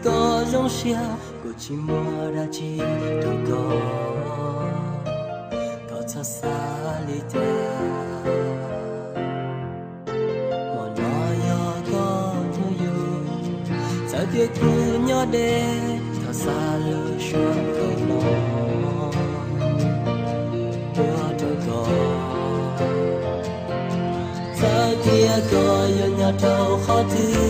có giống xia của chỉ mua đã chỉ tôi có cho xa lý ta mà nó có cho yêu sao tiếc cứ nhớ đê thở xa lối xuống cầu nó đưa tôi có sao tiếc có yêu nhau đâu khó thứ